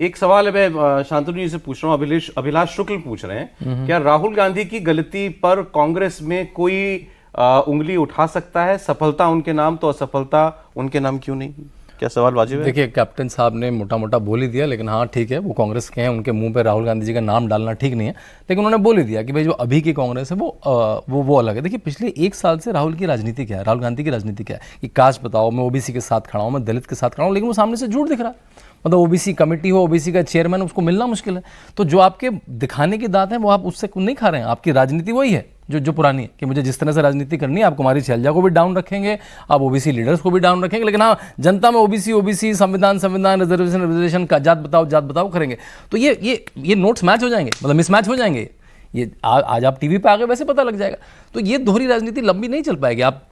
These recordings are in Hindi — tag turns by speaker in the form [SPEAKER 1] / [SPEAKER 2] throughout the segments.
[SPEAKER 1] एक सवाल है, मैं शांतनु जी से पूछ रहा हूँ, अभिलाष शुक्ल पूछ रहे हैं, क्या राहुल गांधी की गलती पर कांग्रेस में कोई उंगली उठा सकता है? सफलता उनके नाम तो असफलता उनके नाम क्यों नहीं? क्या सवाल वाजिब है?
[SPEAKER 2] देखिए, कैप्टन साहब ने मोटा मोटा बोल ही दिया, लेकिन हाँ ठीक है, वो कांग्रेस के हैं, उनके मुंह पे राहुल गांधी जी का नाम डालना ठीक नहीं है, लेकिन उन्होंने बोल ही दिया कि भाई जो अभी की कांग्रेस है वो अलग है। देखिए, पिछले 1 साल से राहुल की राजनीति क्या है, राहुल गांधी की राजनीति क्या है कि कास्ट बताओ, मैं ओबीसी के साथ खड़ा हूँ, मैं दलित के साथ खड़ा हूँ, लेकिन वो सामने से झूठ दिख रहा है। मतलब ओबीसी कमेटी हो, ओबीसी का चेयरमैन, उसको मिलना मुश्किल है। तो जो आपके दिखाने की दात है वो आप उससे नहीं खा रहे हैं। आपकी राजनीति वही है जो पुरानी है कि मुझे जिस तरह से राजनीति करनी है, आप कुमारी शैलजा को भी डाउन रखेंगे, आप ओबीसी लीडर्स को भी डाउन रखेंगे, लेकिन हाँ जनता में ओबीसी संविधान रिजर्वेशन का जात बताओ करेंगे। तो ये नोट्स मैच हो जाएंगे, मतलब मिसमैच हो जाएंगे। ये आज आप टीवी पे आ गए, वैसे पता लग जाएगा। तो ये दोहरी राजनीति लंबी नहीं चल पाएगी। आप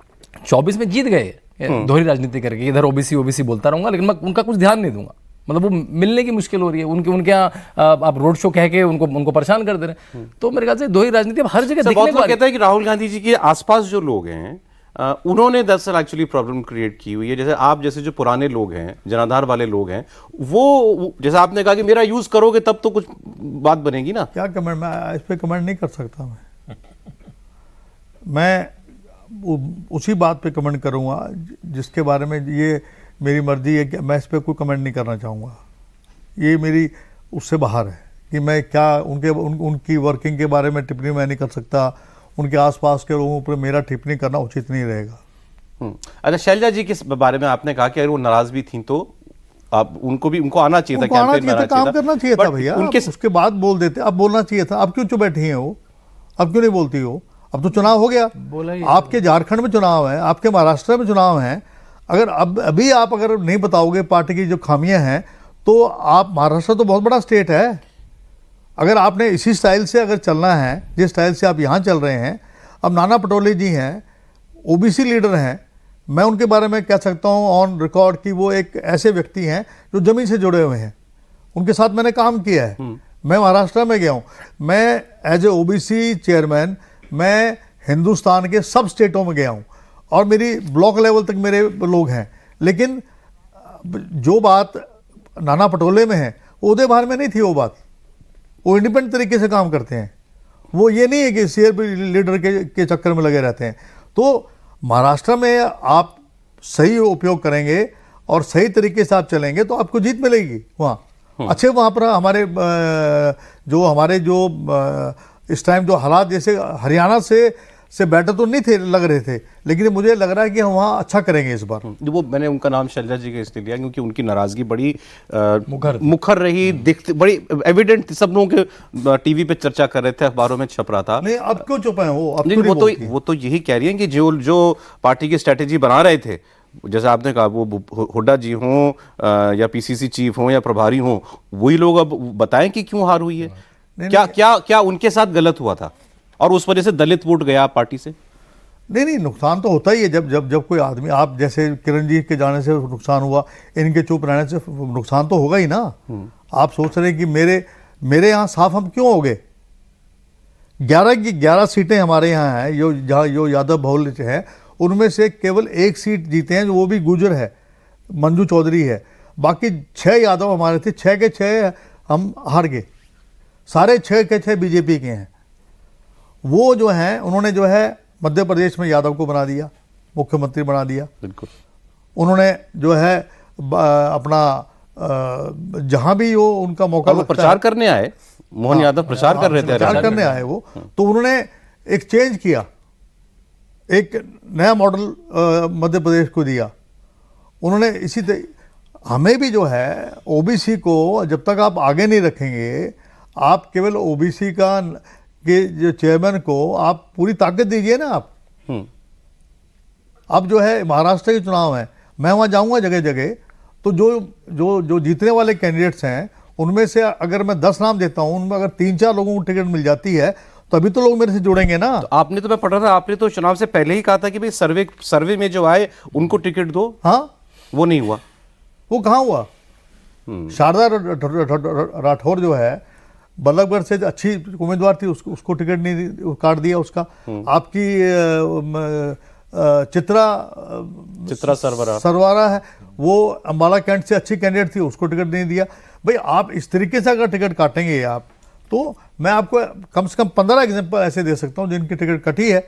[SPEAKER 2] 24 में जीत गए दोहरी राजनीति करके, इधर ओबीसी बोलता रहूंगा, लेकिन मैं उनका कुछ ध्यान नहीं दूंगा। मतलब वो मिलने की मुश्किल हो रही है, उनके यहाँ आप रोड शो कह के उनको परेशान कर दे रहे हैं। तो मेरे ख्याल से दोहरी राजनीति अब हर जगह दिखने
[SPEAKER 1] बहुत लोग कहते हैं कि राहुल गांधी जी के आसपास जो लोग हैं उन्होंने दरअसल एक्चुअली प्रॉब्लम क्रिएट की हुई है। जैसे आप जैसे जो पुराने लोग हैं, जनाधार वाले लोग हैं, वो जैसे आपने कहा कि मेरा यूज करोगे तब तो कुछ बात बनेगी ना।
[SPEAKER 3] क्या कमेंट, मैं इस पे कमेंट नहीं कर सकता। मैं उसी बात पे कमेंट करूंगा जिसके बारे में ये मेरी मर्जी है कि मैं इस पर कोई कमेंट नहीं करना चाहूँगा। ये मेरी उससे बाहर है कि मैं क्या उनकी वर्किंग के बारे में टिप्पणी मैं नहीं कर सकता। उनके आसपास के लोगों पर मेरा टिप्पणी करना उचित नहीं रहेगा।
[SPEAKER 1] अच्छा, शैलजा जी के बारे में आपने कहा कि अगर वो नाराज भी थी तो आप उनको आना चाहिए था,
[SPEAKER 3] काम करना चाहिए था भैया। उसके बाद बोल देते, अब बोलना चाहिए था। अब क्यों चुप बैठी हैं वो? अब क्यों नहीं बोलती हो? अब तो चुनाव हो गया, आपके झारखंड में चुनाव है, आपके महाराष्ट्र में चुनाव है। अगर अभी आप अगर नहीं बताओगे पार्टी की जो खामियां हैं, तो आप, महाराष्ट्र तो बहुत बड़ा स्टेट है, अगर आपने इसी स्टाइल से अगर चलना है जिस स्टाइल से आप यहाँ चल रहे हैं। अब नाना पटोले जी हैं, ओबीसी लीडर हैं, मैं उनके बारे में कह सकता हूँ ऑन रिकॉर्ड कि वो एक ऐसे व्यक्ति हैं जो जमीन से जुड़े हुए हैं। उनके साथ मैंने काम किया है। मैं महाराष्ट्र में गया हूँ, मैं एज ए ओबीसी चेयरमैन मैं हिंदुस्तान के सब स्टेटों में गया हूँ और मेरी ब्लॉक लेवल तक मेरे लोग हैं। लेकिन जो बात नाना पटोले में है उदय भार में नहीं थी वो बात। वो इंडिपेंडेंट तरीके से काम करते हैं। वो ये नहीं है कि सीआरपी लीडर के चक्कर में लगे रहते हैं। तो महाराष्ट्र में आप सही उपयोग करेंगे और सही तरीके से आप चलेंगे तो आपको जीत मिलेगी वहाँ। अच्छे वहाँ पर हमारे जो इस टाइम जो हालात, जैसे हरियाणा से बेटर तो नहीं थे, लग रहे थे, लेकिन मुझे लग रहा है कि हम वहाँ अच्छा करेंगे इस बार।
[SPEAKER 1] वो मैंने उनका नाम शैलजा जी के इसलिए लिया क्योंकि उनकी नाराजगी बड़ी मुखर रही, दिखती बड़ी एविडेंट, सब लोगों के टीवी पे चर्चा कर रहे थे, अखबारों में छप रहा था।
[SPEAKER 3] नहीं, अब क्यों चुप हैं वो? अब
[SPEAKER 1] वो तो यही कह रही है कि जो पार्टी की स्ट्रेटेजी बना रहे थे, जैसे आपने कहा, वो हुड्डा जी हों या पीसीसी चीफ हों या प्रभारी हों, वही लोग अब बताएं कि क्यों हार हुई है। क्या उनके साथ गलत हुआ था और उस वजह से दलित वोट गया पार्टी से?
[SPEAKER 3] नहीं, नुकसान तो होता ही है जब कोई आदमी, आप जैसे किरण जी के जाने से नुकसान हुआ, इनके चुप रहने से नुकसान तो होगा ही ना। आप सोच रहे हैं कि मेरे यहाँ साफ हम क्यों हो गए? 11 की 11 सीटें हमारे यहाँ हैं, जो यादव बहुल है, उनमें से केवल 1 सीट जीते हैं, जो वो भी गुजर है, मंजू चौधरी है। बाकी 6 यादव हमारे थे, 6 के 6 हम हार गए। सारे 6 के 6 बीजेपी के हैं। वो जो हैं, उन्होंने जो है मध्य प्रदेश में यादव को बना दिया, मुख्यमंत्री बना दिया।
[SPEAKER 1] बिल्कुल।
[SPEAKER 3] उन्होंने जो है अपना जहां भी वो उनका मौका लगता
[SPEAKER 1] प्रचार करने आए, मोहन यादव प्रचार कर रहे थे,
[SPEAKER 3] प्रचार करने आए वो, तो उन्होंने एक चेंज किया, एक नया मॉडल मध्य प्रदेश को दिया उन्होंने। इसी हमें भी जो है ओबीसी को जब तक आप आगे नहीं रखेंगे, आप केवल ओबीसी के जो चेयरमैन को आप पूरी ताकत दीजिए ना। आप अब जो है महाराष्ट्र के चुनाव है, मैं वहाँ जाऊँगा जगह जगह, तो जो जीतने वाले कैंडिडेट्स हैं उनमें से अगर मैं 10 नाम देता हूँ, उनमें अगर 3-4 लोगों को टिकट मिल जाती है तभी तो लोग मेरे से जुड़ेंगे ना।
[SPEAKER 1] तो आपने, तो मैं पढ़ रहा था, आपने तो चुनाव से पहले ही कहा था कि भाई सर्वे में जो आए उनको टिकट दो।
[SPEAKER 3] हाँ, वो
[SPEAKER 1] नहीं हुआ।
[SPEAKER 3] वो कहाँ हुआ? शारदा राठौर जो है बल्लभगढ़ से अच्छी उम्मीदवार थी, उसको टिकट नहीं काट दिया उसका। आपकी चित्रा सरवारा है, वो अम्बाला कैंट से अच्छी कैंडिडेट थी, उसको टिकट नहीं दिया। भाई आप इस तरीके से अगर टिकट काटेंगे आप, तो मैं आपको कम से कम 15 एग्जाम्पल ऐसे दे सकता हूं जिनकी टिकट कटी है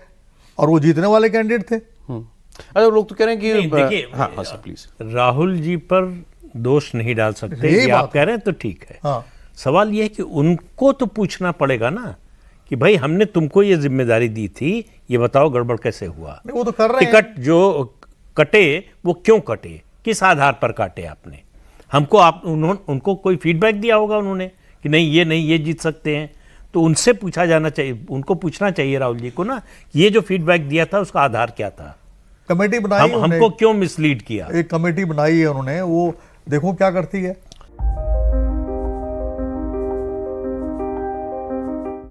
[SPEAKER 3] और वो जीतने वाले कैंडिडेट थे।
[SPEAKER 1] अच्छा, लोग तो कह रहे हैं कि
[SPEAKER 4] देखिए,
[SPEAKER 1] हाँ हाँ सर प्लीज।
[SPEAKER 4] राहुल जी पर दोष नहीं डाल सकते,
[SPEAKER 3] यही
[SPEAKER 4] ये
[SPEAKER 3] बात
[SPEAKER 4] आप कह रहे हैं तो ठीक है।
[SPEAKER 3] हाँ।
[SPEAKER 4] सवाल ये है कि उनको तो पूछना पड़ेगा ना कि भाई हमने तुमको ये जिम्मेदारी दी थी, ये बताओ गड़बड़ कैसे हुआ।
[SPEAKER 3] नहीं, वो तो कर रहे हैं।
[SPEAKER 4] टिकट जो कटे वो क्यों कटे, किस आधार पर काटे आपने? हमको उनको कोई फीडबैक दिया होगा उन्होंने कि नहीं ये जीत सकते हैं, तो उनसे पूछा जाना चाहिए, उनको पूछना चाहिए राहुल जी को ना, ये जो फीडबैक दिया था उसका आधार क्या था,
[SPEAKER 3] कमेटी बनाई
[SPEAKER 4] हमको क्यों मिसलीड किया।
[SPEAKER 3] एक कमेटी बनाई है उन्होंने, वो देखो क्या करती है।